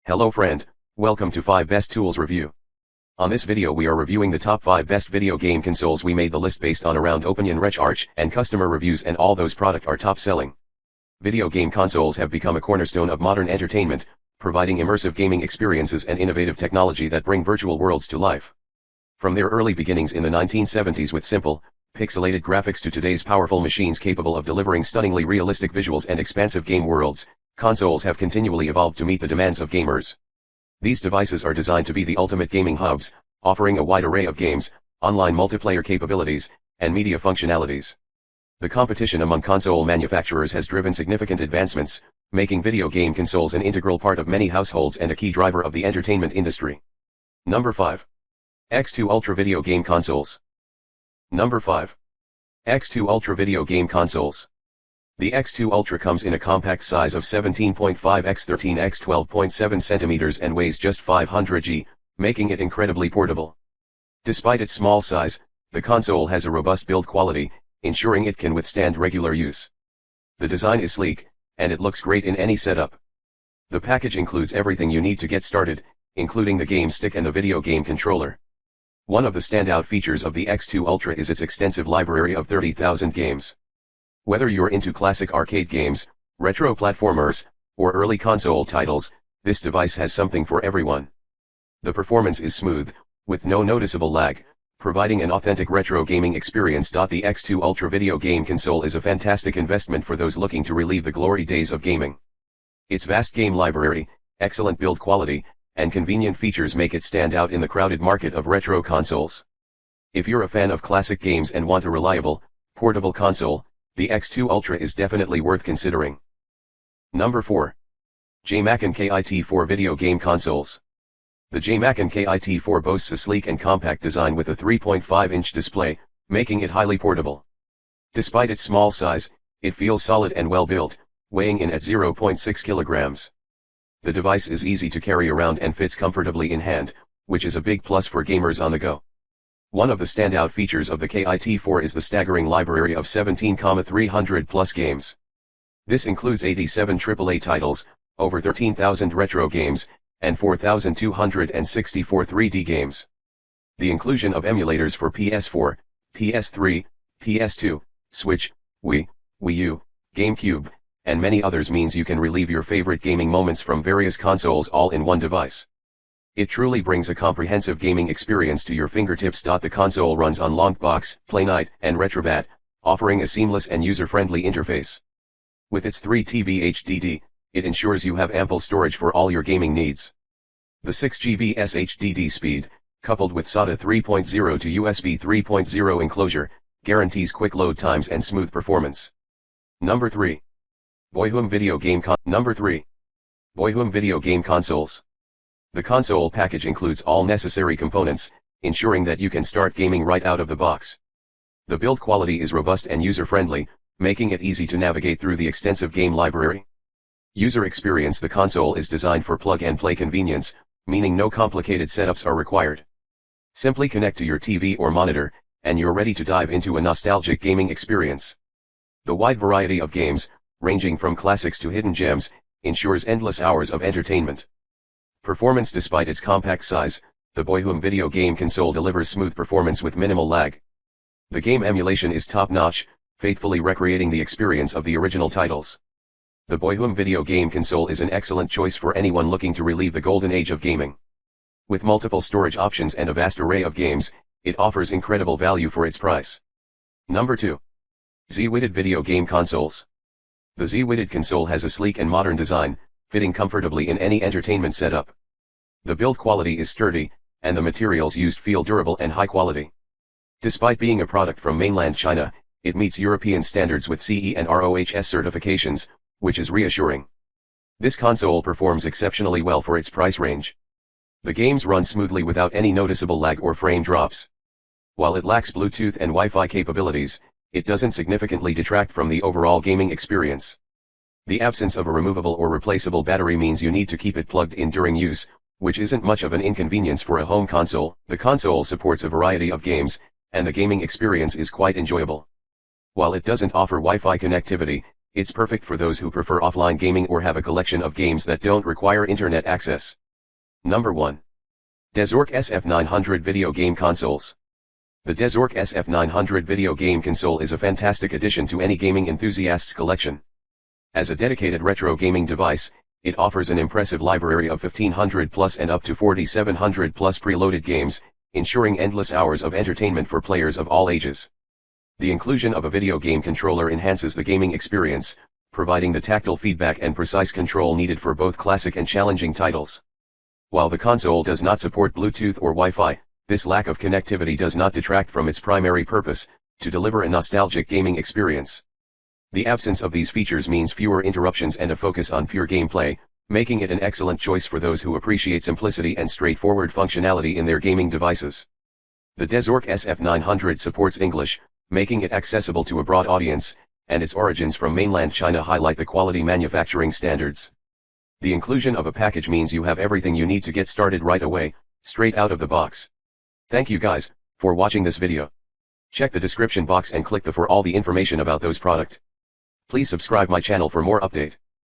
Hello friend, welcome to 5 Best Tools Review. On this video we are reviewing the top 5 best video game consoles. We made the list based on around opinion research and customer reviews, and all those products are top selling. Video game consoles have become a cornerstone of modern entertainment, providing immersive gaming experiences and innovative technology that bring virtual worlds to life. From their early beginnings in the 1970s with simple, pixelated graphics to today's powerful machines capable of delivering stunningly realistic visuals and expansive game worlds, consoles have continually evolved to meet the demands of gamers. These devices are designed to be the ultimate gaming hubs, offering a wide array of games, online multiplayer capabilities, and media functionalities. The competition among console manufacturers has driven significant advancements, making video game consoles an integral part of many households and a key driver of the entertainment industry. Number 5. X2 Ultra Video Game Consoles. Number 5. X2 Ultra Video Game Consoles. The X2 Ultra comes in a compact size of 17.5 x 13 x 12.7 cm and weighs just 500 g, making it incredibly portable. Despite its small size, the console has a robust build quality, ensuring it can withstand regular use. The design is sleek, and it looks great in any setup. The package includes everything you need to get started, including the game stick and the video game controller. One of the standout features of the X2 Ultra is its extensive library of 30,000 games. Whether you're into classic arcade games, retro platformers, or early console titles, this device has something for everyone. The performance is smooth, with no noticeable lag, providing an authentic retro gaming experience. The X2 Ultra video game console is a fantastic investment for those looking to relive the glory days of gaming. Its vast game library, excellent build quality, and convenient features make it stand out in the crowded market of retro consoles. If you're a fan of classic games and want a reliable, portable console, the X2 Ultra is definitely worth considering. Number 4. JMachen KIT4 Video Game Consoles. The JMachen KIT4 boasts a sleek and compact design with a 3.5-inch display, making it highly portable. Despite its small size, it feels solid and well built, weighing in at 0.6 kilograms. The device is easy to carry around and fits comfortably in hand, which is a big plus for gamers on the go. One of the standout features of the KIT4 is the staggering library of 17,300 plus games. This includes 87 AAA titles, over 13,000 retro games, and 4,264 3D games. The inclusion of emulators for PS4, PS3, PS2, Switch, Wii, Wii U, GameCube, and many others means you can relive your favorite gaming moments from various consoles all in one device. It truly brings a comprehensive gaming experience to your fingertips. The console runs on Longbox, PlayNight, and Retrobat, offering a seamless and user-friendly interface. With its 3 TB HDD, it ensures you have ample storage for all your gaming needs. The 6 GB SHDD speed, coupled with SATA 3.0 to USB 3.0 enclosure, guarantees quick load times and smooth performance. Number 3. BOYHOM Video Game Number 3. BOYHOM Video Game Consoles. The console package includes all necessary components, ensuring that you can start gaming right out of the box. The build quality is robust and user-friendly, making it easy to navigate through the extensive game library. User experience. The console is designed for plug-and-play convenience, meaning no complicated setups are required. Simply connect to your TV or monitor, and you're ready to dive into a nostalgic gaming experience. The wide variety of games, ranging from classics to hidden gems, ensures endless hours of entertainment. Performance. Despite its compact size, the BOYHOM video game console delivers smooth performance with minimal lag. The game emulation is top-notch, faithfully recreating the experience of the original titles. The BOYHOM video game console is an excellent choice for anyone looking to relive the golden age of gaming. With multiple storage options and a vast array of games, it offers incredible value for its price. Number 2. ZUIDID Video Game Consoles. The ZUIDID console has a sleek and modern design, fitting comfortably in any entertainment setup. The build quality is sturdy, and the materials used feel durable and high quality. Despite being a product from mainland China, it meets European standards with CE and RoHS certifications, which is reassuring. This console performs exceptionally well for its price range. The games run smoothly without any noticeable lag or frame drops. While it lacks Bluetooth and Wi-Fi capabilities, it doesn't significantly detract from the overall gaming experience. The absence of a removable or replaceable battery means you need to keep it plugged in during use, which isn't much of an inconvenience for a home console. The console supports a variety of games, and the gaming experience is quite enjoyable. While it doesn't offer Wi-Fi connectivity, It's perfect for those who prefer offline gaming or have a collection of games that don't require internet access. Number 1. Dezork SF900 Video Game Consoles. The Dezork SF900 video game console is a fantastic addition to any gaming enthusiast's collection. As a dedicated retro gaming device, it offers an impressive library of 1500 plus and up to 4700 plus preloaded games, ensuring endless hours of entertainment for players of all ages. The inclusion of a video game controller enhances the gaming experience, providing the tactile feedback and precise control needed for both classic and challenging titles. While the console does not support Bluetooth or Wi-Fi, this lack of connectivity does not detract from its primary purpose, to deliver a nostalgic gaming experience. The absence of these features means fewer interruptions and a focus on pure gameplay, making it an excellent choice for those who appreciate simplicity and straightforward functionality in their gaming devices. The Dezork SF900 supports English, making it accessible to a broad audience, and its origins from mainland China highlight the quality manufacturing standards. The inclusion of a package means you have everything you need to get started right away, straight out of the box. Thank you guys, for watching this video. Check the description box and click the for all the information about those product. Please subscribe my channel for more update.